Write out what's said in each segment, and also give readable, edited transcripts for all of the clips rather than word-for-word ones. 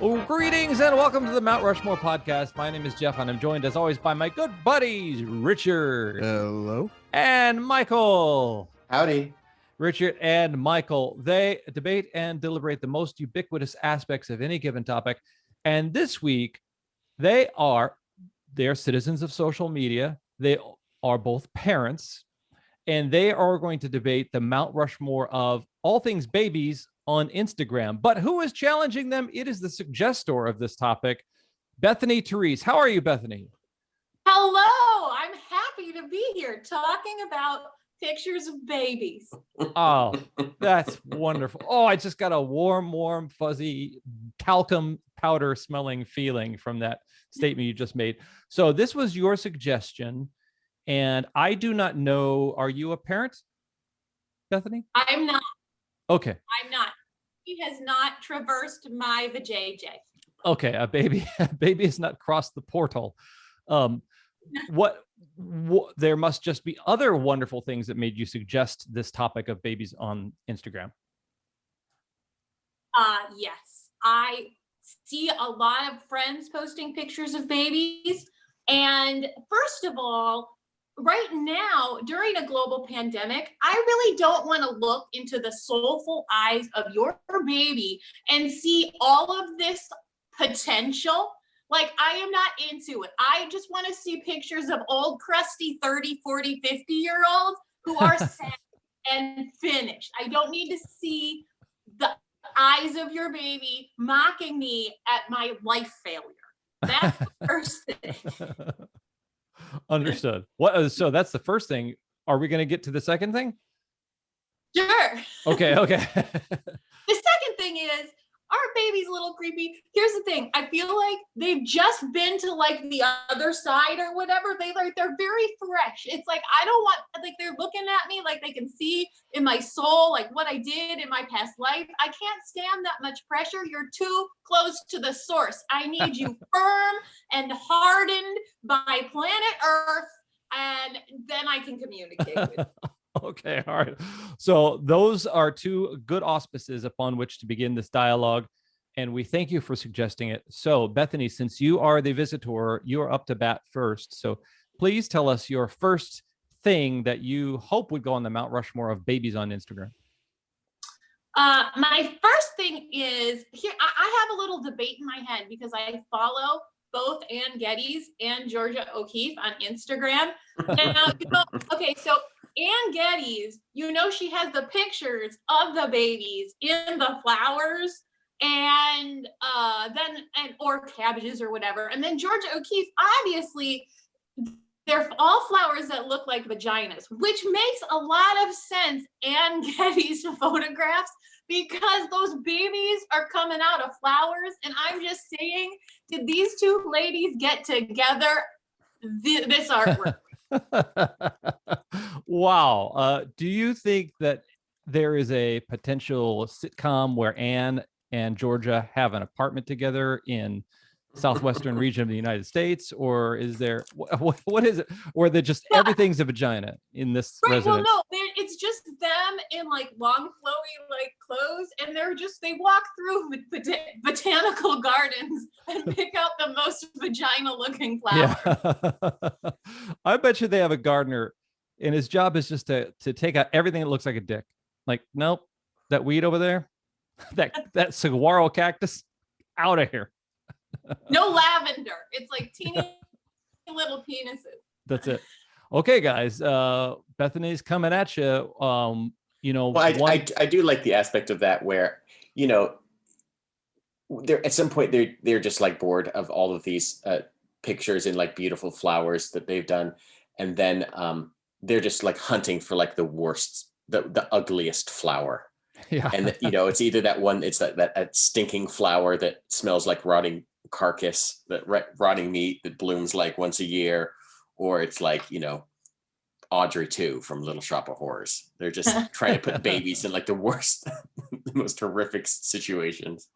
Well, greetings and welcome to the Mount Rushmore podcast. My name is Jeff, and I'm joined as always by my good buddies, Richard. Hello. And Michael. Howdy. Richard and Michael, they debate and deliberate the most ubiquitous aspects of any given topic. And this week, they're citizens of social media. They are both parents, and they are going to debate the Mount Rushmore of all things babies on Instagram. But who is challenging them? It is the suggestor of this topic, Bethany Therese. How are you, Bethany? Hello, I'm happy to be here talking about pictures of babies. Oh, that's wonderful. Oh, I just got a warm, fuzzy talcum powder smelling feeling from that statement you just made. So this was your suggestion, and I do not know, are you a parent, Bethany? I'm not. Okay. I'm not. He has not traversed my vajayjay. Okay, a baby has not crossed the portal. What there must just be other wonderful things that made you suggest this topic of babies on Instagram. Yes. I see a lot of friends posting pictures of babies. And first of all, right now, during a global pandemic, I really don't want to look into the soulful eyes of your baby and see all of this potential. Like, I am not into it. I just want to see pictures of old, crusty 30, 40, 50-year-olds who are sad and finished. I don't need to see the eyes of your baby mocking me at my life failure. That's the first thing. Understood. What? So that's the first thing. Are we going to get to the second thing? Sure. Okay. The second thing is, our baby's a little creepy. Here's the thing. I feel like they've just been to like the other side or whatever. They're very fresh. It's like, I don't want, like, they're looking at me like they can see in my soul, like what I did in my past life. I can't stand that much pressure. You're too close to the source. I need you firm and hardened by planet Earth, and then I can communicate with you. Okay, all right. So those are two good auspices upon which to begin this dialogue, and we thank you for suggesting it. So, Bethany, since you are the visitor, you are up to bat first. So please tell us your first thing that you hope would go on the Mount Rushmore of babies on Instagram. My first thing is, here, I have a little debate in my head because I follow both Ann Geddes and Georgia O'Keeffe on Instagram. Now, okay, so Ann Geddes, she has the pictures of the babies in the flowers and or cabbages or whatever. And then Georgia O'Keeffe, obviously, they're all flowers that look like vaginas, which makes a lot of sense. Ann Geddes photographs, because those babies are coming out of flowers. And I'm just saying, did these two ladies get together this artwork? Wow. Do you think that there is a potential sitcom where Anne and Georgia have an apartment together in southwestern region of the United States, or is there what is it, or they're just everything's a vagina in this residence? Well, no, it's just them in like long flowy like clothes, and they walk through botanical gardens and pick out the most vagina looking flowers. Yeah. I bet you they have a gardener, and his job is just to take out everything that looks like a dick. Like, nope, that weed over there, that saguaro cactus, out of here. No lavender. It's like teeny little penises. That's it. Okay, guys. Bethany's coming at you. Well, I do like the aspect of that where, they're at some point they're just like bored of all of these pictures and like beautiful flowers that they've done, and then they're just like hunting for like the worst, the ugliest flower. Yeah. And it's either that one, it's that stinking flower that smells like rotting carcass, that rotting meat that blooms like once a year, or it's like Audrey 2 from Little Shop of Horrors. They're just trying to put babies in like the worst, the most horrific situations.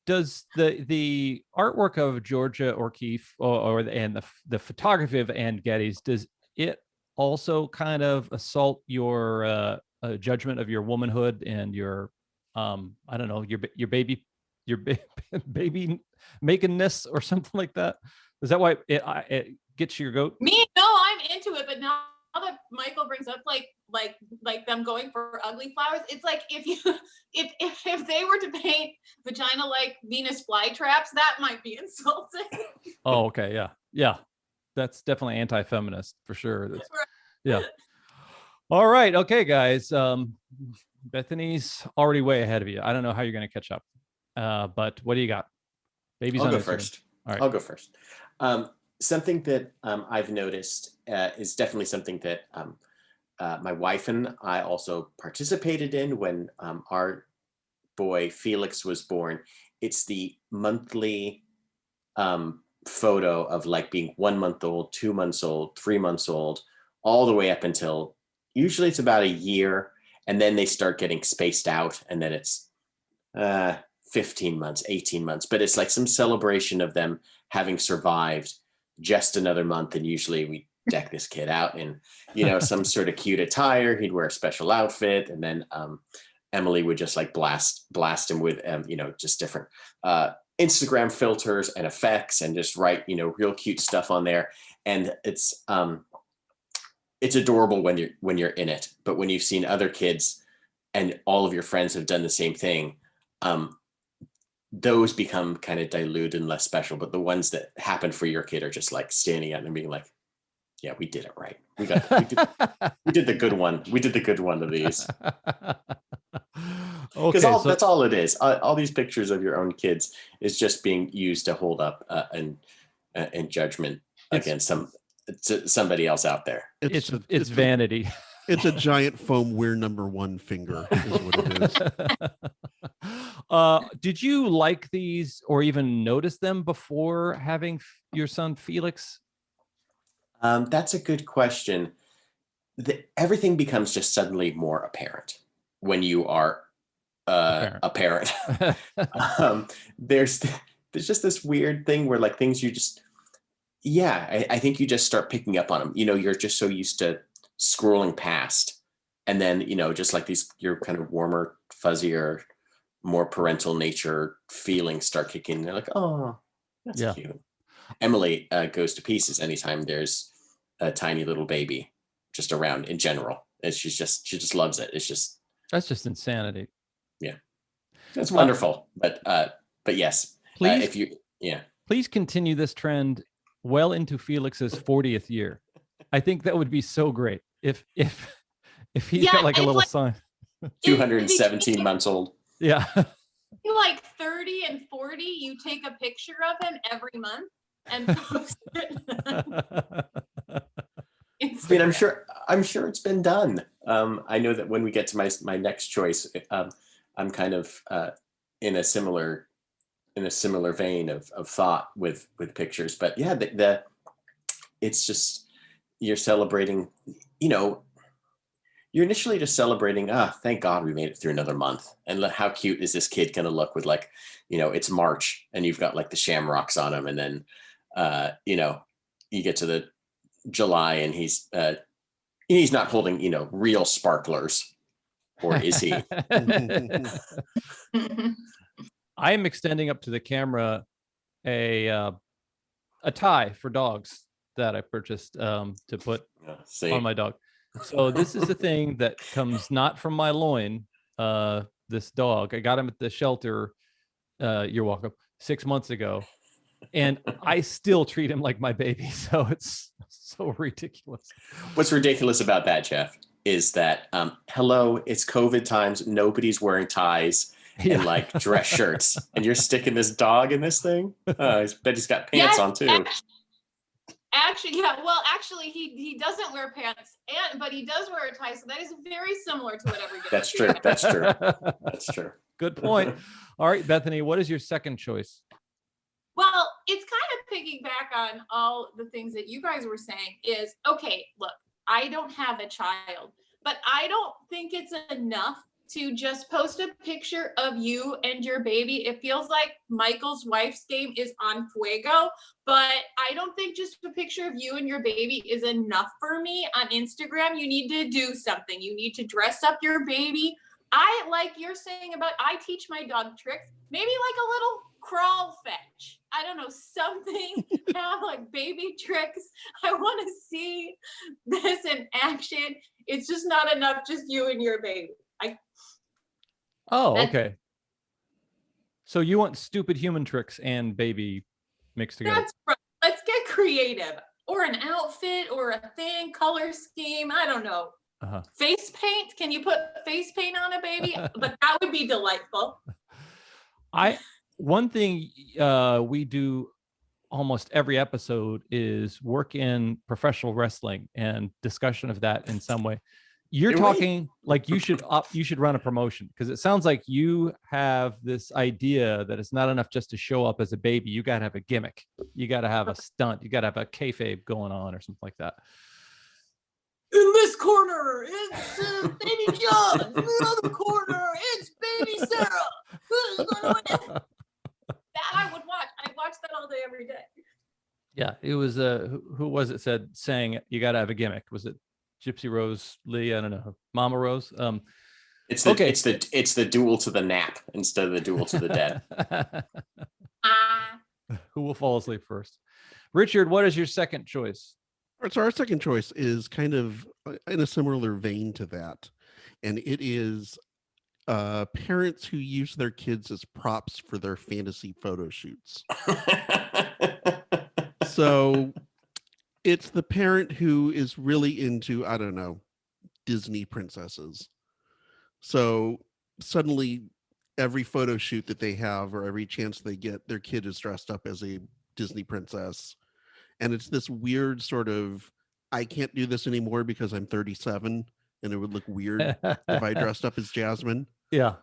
Does the artwork of Georgia O'Keeffe and the photography of Ann Geddes, does it also kind of assault your judgment of your womanhood and your I don't know, your baby your baby makenness or something like that? Is that why it gets your goat? Me, no, I'm into it, but now that Michael brings up like them going for ugly flowers, it's like if they were to paint vagina like Venus flytraps, that might be insulting. Oh, okay, yeah. That's definitely anti-feminist for sure. Yeah. All right, okay, guys. Bethany's already way ahead of you. I don't know how you're going to catch up, but what do you got? Babies I'll on go Instagram. first. All right. I'll go first. Something that I've noticed is definitely something that my wife and I also participated in when our boy Felix was born. It's the monthly photo of like being 1 month old, 2 months old, 3 months old, all the way up until usually it's about a year. And then they start getting spaced out. And then it's 15 months, 18 months. But it's like some celebration of them having survived just another month. And usually we deck this kid out in, some sort of cute attire. He'd wear a special outfit. And then Emily would just like blast him with, just different Instagram filters and effects and just write, real cute stuff on there. And it's adorable when you're in it. But when you've seen other kids and all of your friends have done the same thing, those become kind of diluted and less special. But the ones that happen for your kid are just like standing out and being like, yeah, we did it right. We did the good one. We did the good one of these. Because that's all it is. All these pictures of your own kids is just being used to hold up in judgment against somebody else out there. It's vanity. It's a giant foam we're number one finger is what it is. Did you like these or even notice them before having your son Felix? That's a good question. Everything becomes just suddenly more apparent when you are a parent. There's just this weird thing where like things you just, I think you just start picking up on them. You're just so used to scrolling past, and then just like these your kind of warmer, fuzzier, more parental nature feelings start kicking in. They're like, oh, that's cute. Emily goes to pieces anytime there's a tiny little baby just around in general, and she just loves it. That's just insanity. Yeah, it's wonderful. But yes, please, please continue this trend well into Felix's 40th year. I think that would be so great if he's got like a little son. 217 months old. Yeah. Like 30 and 40, you take a picture of him every month and post it. I mean, I'm sure it's been done. I know that when we get to my next choice, I'm kind of in a similar vein of thought with pictures. But yeah, it's just you're celebrating. You're initially just celebrating. Thank God we made it through another month. And how cute is this kid going to look with like, it's March and you've got like the shamrocks on him, and then you get to the July and he's not holding real sparklers, or is he? I am extending up to the camera a tie for dogs that I purchased to put on my dog. So this is the thing that comes not from my loin. This dog, I got him at the shelter. You're welcome. 6 months ago. And I still treat him like my baby. So it's so ridiculous. What's ridiculous about that, Jeff, is that, hello, it's COVID times. Nobody's wearing ties and like dress shirts. And you're sticking this dog in this thing? I bet he's got pants on too. Actually, yeah. Well, actually, he doesn't wear pants, but he does wear a tie. So that is very similar to whatever you That's true. That's true. That's true. Good point. All right, Bethany, what is your second choice? Well, it's kind of picking back on all the things that you guys were saying is, okay, look, I don't have a child, but I don't think it's enough to just post a picture of you and your baby. It feels like Michael's wife's game is on fuego, but I don't think just a picture of you and your baby is enough for me on Instagram. You need to do something. You need to dress up your baby, I like you're saying about, I teach my dog tricks, maybe like a little crawl fetch. I don't know, something, have like baby tricks. I want to see this in action. It's just not enough, just you and your baby. That's- okay. So you want stupid human tricks and baby mixed together? That's right. Let's get creative. Or an outfit or a thing, color scheme. I don't know. Face paint. Can you put face paint on a baby? But that would be delightful. One thing we do almost every episode is work in professional wrestling and discussion of that in some way. You're talking like you should run a promotion, because it sounds like you have this idea that it's not enough just to show up as a baby. You got to have a gimmick. You got to have a stunt. You got to have a kayfabe going on or something like that. In this corner, it's baby John. In the other corner, it's baby Sarah. Who's gonna win? That I would watch. I'd watch that all day, every day. Yeah, it was who was it saying you got to have a gimmick? Was it Gypsy Rose Lee? I don't know. Mama Rose. It's the duel to the nap instead of the duel to the dead. Who will fall asleep first? Richard, what is your second choice? All right, so our second choice is kind of in a similar vein to that, and it is parents who use their kids as props for their fantasy photo shoots. So it's the parent who is really into, I don't know, Disney princesses. So suddenly every photo shoot that they have or every chance they get, their kid is dressed up as a Disney princess. And it's this weird sort of, I can't do this anymore because I'm 37 and it would look weird if I dressed up as Jasmine. Yeah.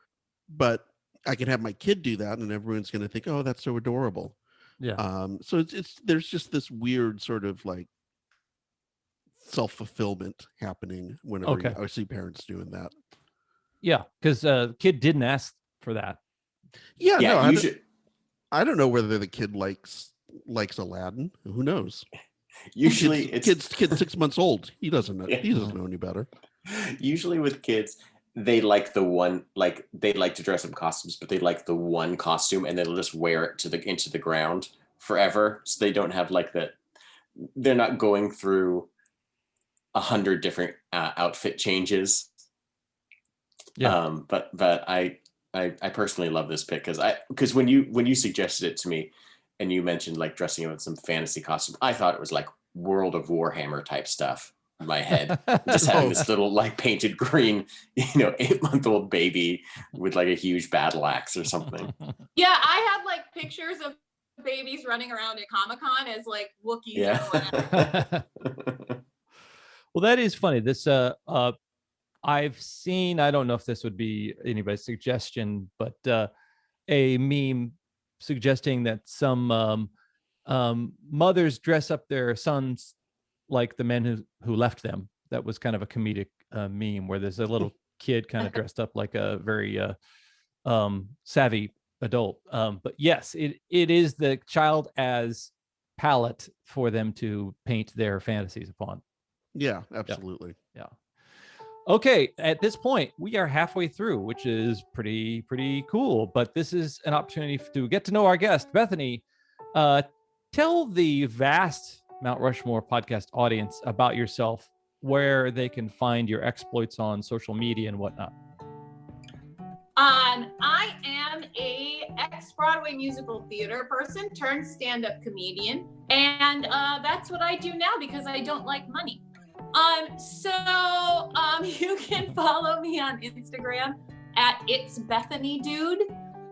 But I can have my kid do that and everyone's going to think, oh, that's so adorable. Yeah. So it's there's just this weird sort of like self-fulfillment happening whenever I see parents doing that. Yeah, because kid didn't ask for that. Yeah, no, I don't know whether the kid likes Aladdin. Who knows? Usually kid's 6 months old. He doesn't know. He doesn't know any better. Usually with kids, they like the one, like they like to dress up costumes, but they like the one costume and they'll just wear it into the ground forever. So they don't have like they're not going through 100 different outfit changes. Yeah. But I personally love this pick because when you suggested it to me and you mentioned like dressing up in some fantasy costume, I thought it was like World of Warhammer type stuff in my head. Just having this little like painted green, 8-month-old baby with like a huge battle axe or something. Yeah, I have like pictures of babies running around at Comic-Con as like Wookiees. Yeah. Well, that is funny. This I've seen, I don't know if this would be anybody's suggestion, but a meme suggesting that some mothers dress up their sons like the men who left them. That was kind of a comedic meme where there's a little kid kind of dressed up like a very savvy adult. But yes, it is the child as palette for them to paint their fantasies upon. Yeah, absolutely. Yeah. Okay, at this point, we are halfway through, which is pretty cool. But this is an opportunity to get to know our guest, Bethany. Tell the vast Mount Rushmore podcast audience about yourself, where they can find your exploits on social media and whatnot. I am a ex-Broadway musical theater person turned stand-up comedian, and that's what I do now because I don't like money. So you can follow me on Instagram at It's Bethany Dude.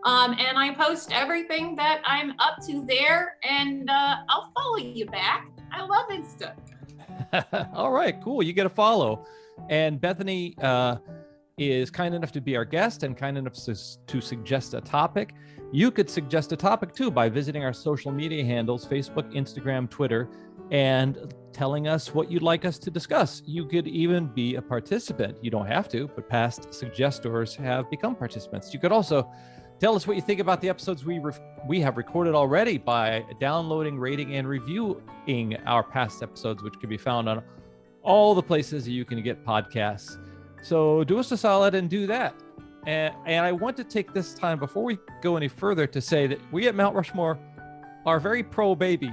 And I post everything that I'm up to there, and I'll follow you back. I love Insta. All right, cool. You get a follow. And Bethany is kind enough to be our guest and kind enough to suggest a topic. You could suggest a topic too by visiting our social media handles, Facebook, Instagram, Twitter, and telling us what you'd like us to discuss. You could even be a participant. You don't have to, but past suggestors have become participants. You could also tell us what you think about the episodes we have recorded already by downloading, rating, and reviewing our past episodes, which can be found on all the places you can get podcasts. So do us a solid and do that. And I want to take this time before we go any further to say that we at Mount Rushmore are very pro baby,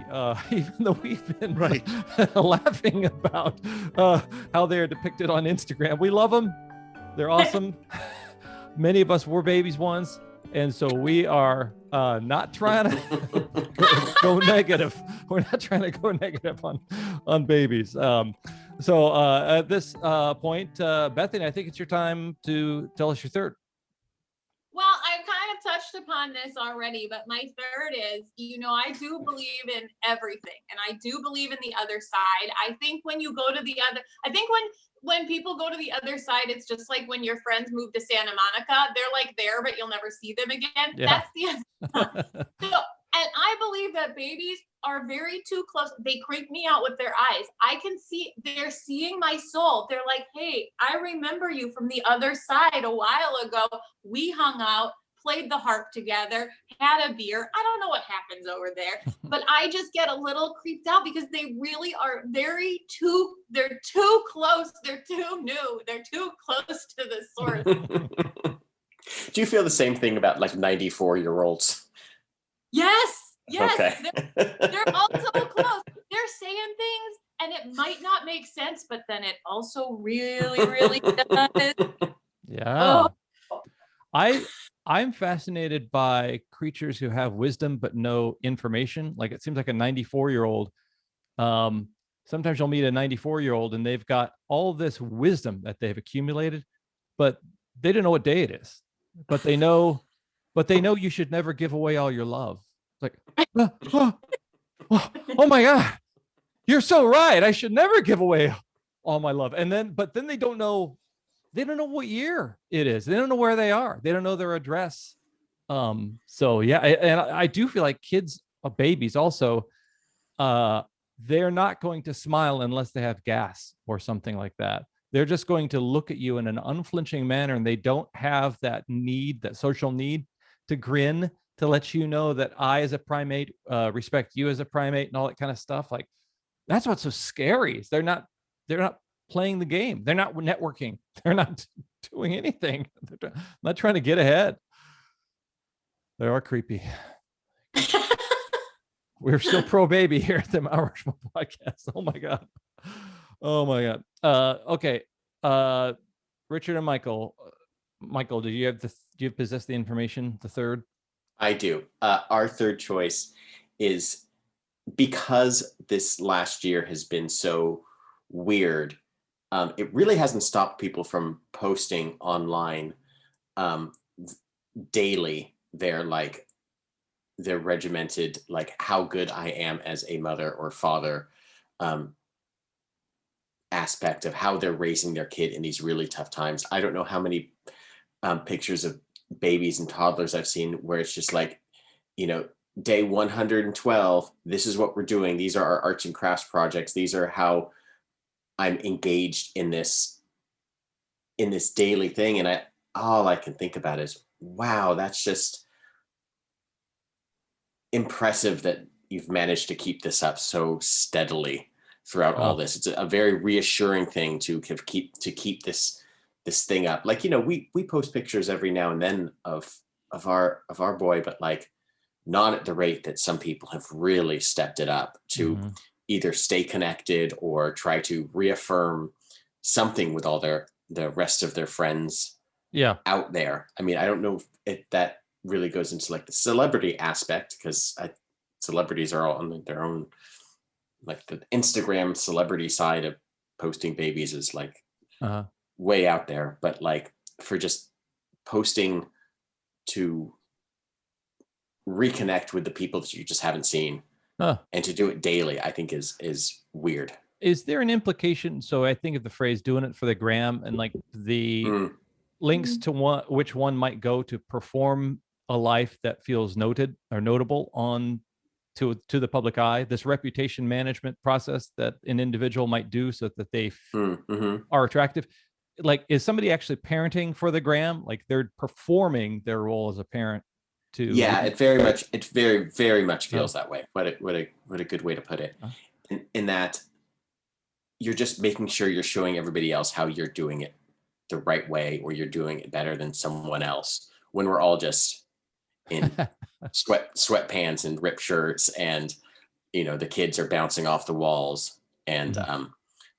even though we've been Right. laughing about how they're depicted on Instagram. We love them. They're awesome. Many of us were babies once. And so we are not trying to go negative. We're not trying to go negative on babies. So at this point, Bethany, I think it's your time to tell us your third. Well, I kind of touched upon this already, but my third is, I do believe in everything, and I do believe in the other side. I think when you go to the other, I think when people go to the other side, it's just like when your friends move to Santa Monica, they're like there, but you'll never see them again. Yeah. That's the other side. And I believe that babies are very too close. They creep me out with their eyes. I can see, they're seeing my soul. They're like, hey, I remember you from the other side a while ago. We hung out, played the harp together, had a beer. I don't know what happens over there, but I just get a little creeped out because they really are they're too close. They're too new. They're too close to the source. Do you feel the same thing about like 94-year-olds? Yes. Okay. They're all so close. They're saying things and it might not make sense, but then it also really, really does. Yeah. Oh. I'm fascinated by creatures who have wisdom but no information. Like it seems like a 94-year-old. Sometimes you'll meet a 94-year-old and they've got all this wisdom that they've accumulated, but they don't know what day it is. But they know you should never give away all your love. It's like, oh my God, you're so right. I should never give away all my love. But then they don't know what year it is. They don't know where they are. They don't know their address. So yeah, and I do feel like kids, babies also, they're not going to smile unless they have gas or something like that. They're just going to look at you in an unflinching manner, and they don't have that social need to grin to let you know that I, as a primate, respect you as a primate and all that kind of stuff. Like that's what's so scary. Is they're not playing the game. They're not networking. They're not doing anything. They're not trying to get ahead. They are creepy. We're still pro baby here at the Mount Rushmore podcast. Oh my God. Okay. Richard and Michael. Michael, do you possess the information? The third? I do. Our third choice is, because this last year has been so weird, it really hasn't stopped people from posting online daily their regimented, like how good I am as a mother or father aspect of how they're raising their kid in these really tough times. I don't know how many pictures of babies and toddlers I've seen where it's just like, day 112, this is what we're doing. These are our arts and crafts projects. These are how I'm engaged in this daily thing. And all I can think about is, wow, that's just impressive that you've managed to keep this up so steadily throughout all this. It's a very reassuring thing to keep this thing up. Like, we post pictures every now and then of our boy, but like not at the rate that some people have really stepped it up to either stay connected or try to reaffirm something with all the rest of their friends out there. I mean, I don't know if that really goes into like the celebrity aspect, because celebrities are all on their own, like the Instagram celebrity side of posting babies is like way out there. But like for just posting to reconnect with the people that you just haven't seen and to do it daily, I think is weird. Is there an implication? So I think of the phrase doing it for the gram, and like the links to which one might go to perform a life that feels noted or notable on to the public eye, this reputation management process that an individual might do so that they are attractive. Like, is somebody actually parenting for the gram? Like they're performing their role as a parent to. Yeah, it very, very much feels that way. What a good way to put it. In that you're just making sure you're showing everybody else how you're doing it the right way or you're doing it better than someone else when we're all just in sweatpants and ripped shirts, and the kids are bouncing off the walls, and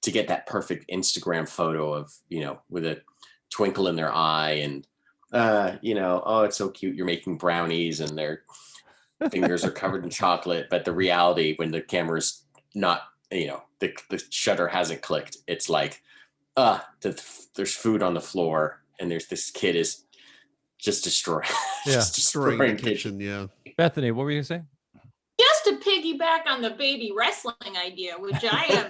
to get that perfect Instagram photo of with a twinkle in their eye, and oh, it's so cute, you're making brownies and their fingers are covered in chocolate, but the reality when the camera's not, the shutter hasn't clicked, it's like there's food on the floor and there's this kid is just destroying just destroying the kitchen. Yeah. Bethany, what were you saying? Just to piggyback on the baby wrestling idea, which I am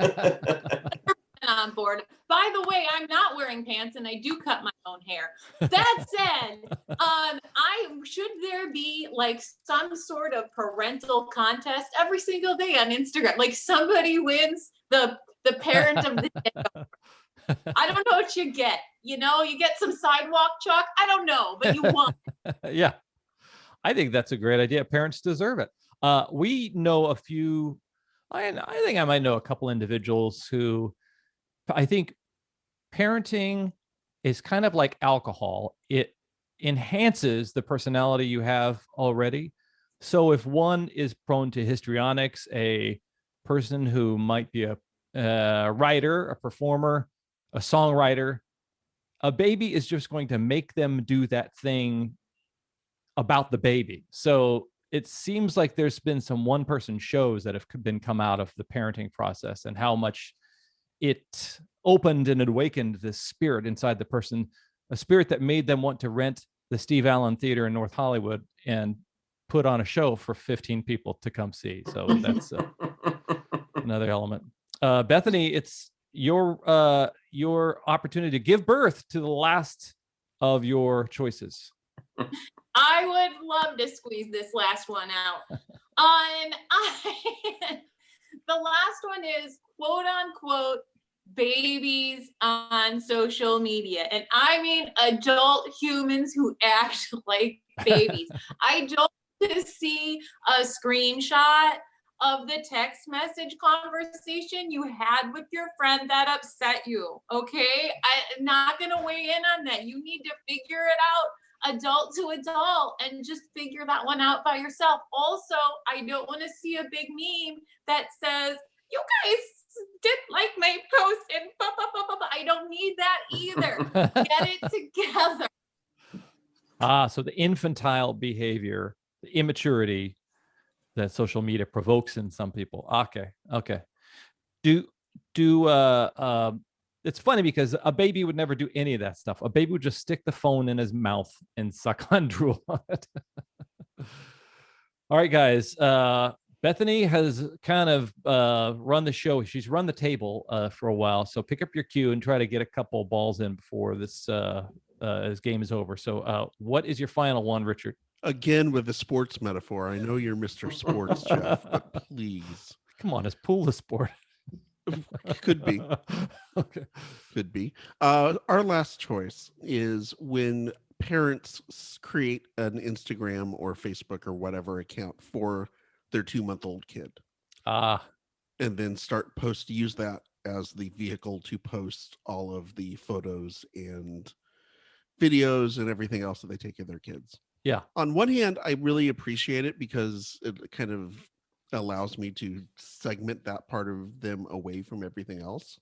on board. By the way, I'm not wearing pants and I do cut my own hair. That said, should there be like some sort of parental contest every single day on Instagram? Like somebody wins the parent of the day. I don't know what you get. You get some sidewalk chalk. I don't know, but you won. Yeah, I think that's a great idea. Parents deserve it. We know a few. I think I might know a couple individuals who I think parenting is kind of like alcohol. It enhances the personality you have already. So if one is prone to histrionics, a person who might be a writer, a performer, a songwriter, a baby is just going to make them do that thing about the baby. So it seems like there's been some one-person shows that have been come out of the parenting process and how much it opened and awakened this spirit inside the person, a spirit that made them want to rent the Steve Allen Theater in North Hollywood and put on a show for 15 people to come see. So that's another element. Bethany, it's your opportunity to give birth to the last of your choices. I would love to squeeze this last one out. The last one is quote unquote babies on social media. And I mean adult humans who act like babies. I don't want to see a screenshot of the text message conversation you had with your friend that upset you. Okay, I'm not gonna weigh in on that. You need to figure it out adult to adult and just figure that one out by yourself. Also, I don't want to see a big meme that says, you guys didn't like my post and blah, blah, blah, blah, blah. I don't need that either. Get it together. So the infantile behavior, the immaturity that social media provokes in some people. Okay. It's funny because a baby would never do any of that stuff. A baby would just stick the phone in his mouth and suck on drool on it. All right, guys. Bethany has kind of run the show. She's run the table for a while. So pick up your cue and try to get a couple balls in before this game is over. So what is your final one, Richard? Again, with the sports metaphor. I know you're Mr. Sports, Jeff, but please. Come on, is pool a sport? Could be. Okay. Could be. Our last choice is when parents create an Instagram or Facebook or whatever account for their 2-month-old kid. And then use that as the vehicle to post all of the photos and videos and everything else that they take of their kids. Yeah. On one hand, I really appreciate it because it kind of allows me to segment that part of them away from everything else,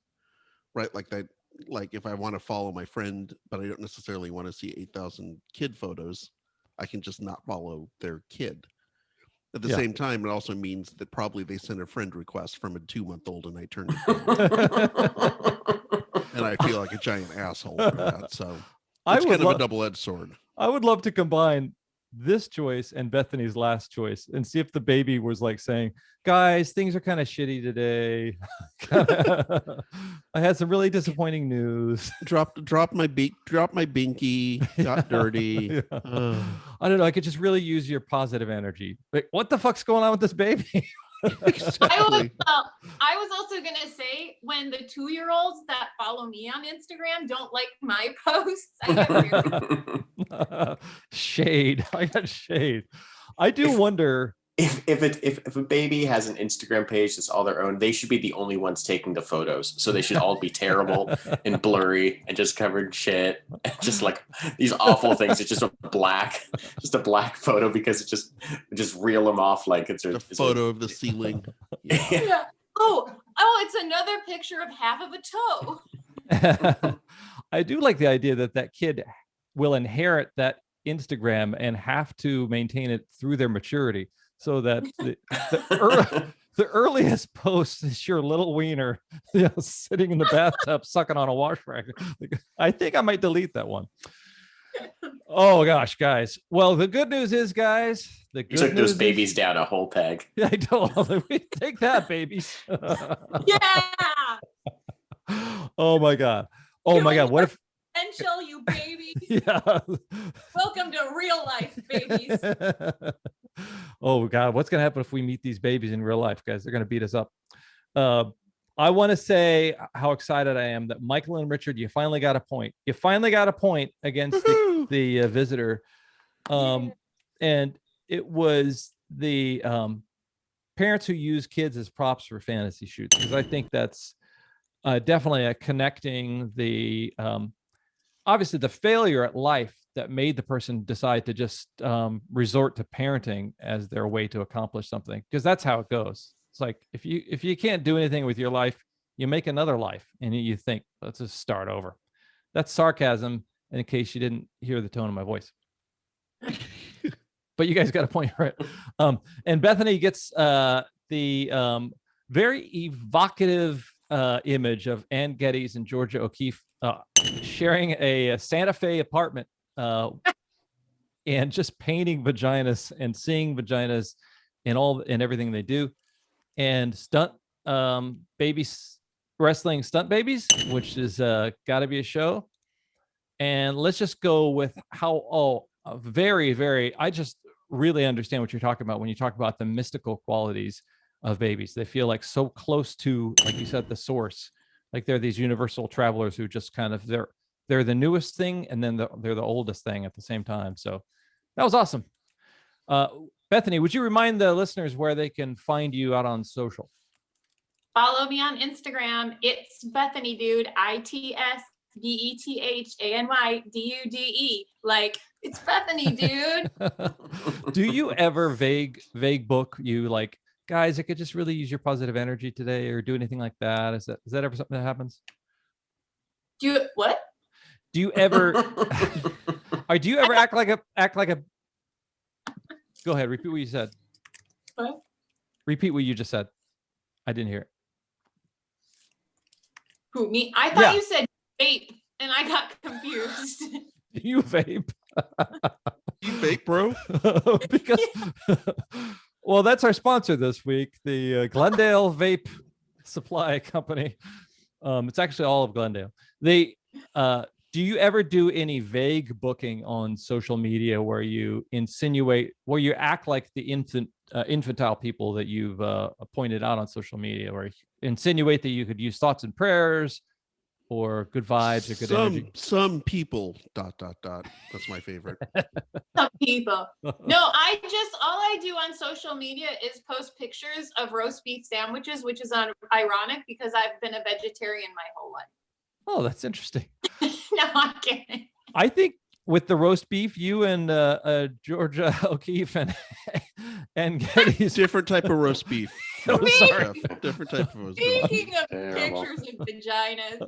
right? Like that, like if I want to follow my friend, but I don't necessarily want to see 8,000 kid photos, I can just not follow their kid. At the same time, it also means that probably they sent a friend request from a 2-month-old and I turned it down. And I feel like a giant asshole for that. So it's kind of a double-edged sword. I would love to combine this choice and Bethany's last choice and see if the baby was like saying, guys, things are kind of shitty today. I had some really disappointing news. Drop my binky, got dirty. Yeah. I don't know. I could just really use your positive energy. Like, what the fuck's going on with this baby? Exactly. I was also going to say, when the 2-year-olds that follow me on Instagram don't like my posts, I get weird. Shade. I got shade. I do wonder. if a baby has an Instagram page that's all their own, they should be the only ones taking the photos. So they should all be terrible and blurry and just covered in shit and just like these awful things. It's just a black photo because it just reel them off like it's The photo of the ceiling. Yeah. Yeah. Oh, it's another picture of half of a toe. I do like the idea that kid will inherit that Instagram and have to maintain it through their maturity, so that the earliest post is your little wiener, sitting in the bathtub sucking on a wash rag. I think I might delete that one. Oh gosh, guys. Well, the good news is, guys, you took those babies down a whole peg. I don't. We take that, babies. Yeah. Oh my god. Oh my god. What if? Potential, you babies. Yeah. Welcome to real life, babies. Oh god, what's gonna happen if we meet these babies in real life, guys? They're gonna beat us up. I want to say how excited I am that Michael and Richard, you finally got a point. You finally got a point against the visitor. And it was the parents who use kids as props for fantasy shoots, because I think that's definitely a connecting the obviously the failure at life that made the person decide to just resort to parenting as their way to accomplish something, because that's how it goes. It's like if you can't do anything with your life, you make another life and you think, let's just start over. That's sarcasm, in case you didn't hear the tone of my voice. But you guys got a point, right? And Bethany gets the very evocative image of Ann Geddes and Georgia O'Keeffe sharing a Santa Fe apartment and just painting vaginas and seeing vaginas in everything they do, and stunt babies, wrestling stunt babies, which is got to be a show. And let's just go with how very, very, I just really understand what you're talking about when you talk about the mystical qualities of babies. They feel like so close to, like you said, the source. Like they're these universal travelers who just kind of, they're the newest thing, and then they're the oldest thing at the same time. So that was awesome. Bethany, would you remind the listeners where they can find you out on social? Follow me on Instagram. It's Bethany Dude, ITSBETHANYDUDE. Like, it's Bethany Dude. Do you ever vague book you like, guys, I could just really use your positive energy today, or do anything like that? Is that ever something that happens? What? Do you ever or do you ever act like a Go ahead, repeat what you said. What? Repeat what you just said. I didn't hear it. Who, me? I thought you said vape, and I got confused. You vape? You vape, bro? Because well, that's our sponsor this week, the Glendale Vape Supply Company. It's actually all of Glendale. They do you ever do any vague booking on social media where you act like the infantile people that you've pointed out on social media, or insinuate that you could use thoughts and prayers or good vibes or good energy? Some people ... That's my favorite. Some people. No, all I do on social media is post pictures of roast beef sandwiches, which is ironic because I've been a vegetarian my whole life. Oh, that's interesting. No, I'm kidding. I think with the roast beef, you and Georgia O'Keeffe and Geddes, Different type of roast beef. Oh, sorry. Different type of roast beef. Speaking of pictures of vaginas,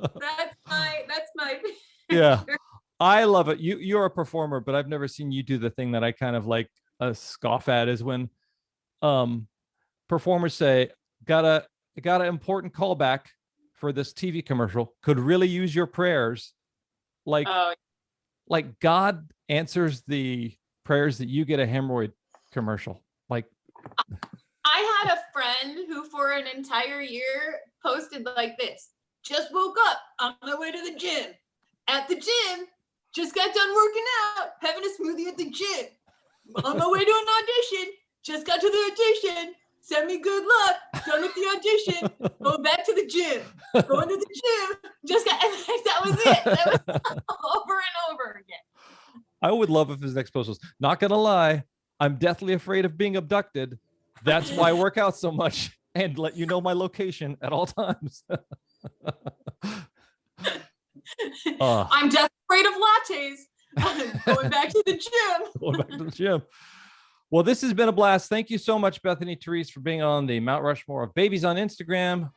that's my Yeah, I love it. You're a performer, but I've never seen you do the thing that I kind of like scoff at, is when performers say, got an important callback for this TV commercial, could really use your prayers. Like God answers the prayers that you get a hemorrhoid commercial. Like, I had a friend who for an entire year posted like this: just woke up on my way to the gym. At the gym, just got done working out, having a smoothie at the gym. On my way to an audition, just got to the audition. Send me good luck. Done with the audition. Going back to the gym. Going to the gym. Just got, and that was it. That was over and over again. I would love if his next post was, not gonna lie, I'm deathly afraid of being abducted. That's why I work out so much and let you know my location at all times. I'm desperate of lattes. Going back to the gym. Going back to the gym. Well, this has been a blast. Thank you so much, Bethany, Therese, for being on the Mount Rushmore of Babies on Instagram.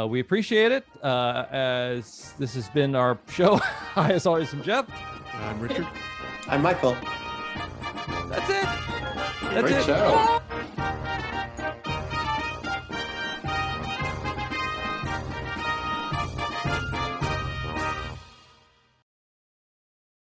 We appreciate it. As this has been our show. Hi, as always, I'm Jeff. I'm Richard. I'm Michael. That's it. That's Great it. show.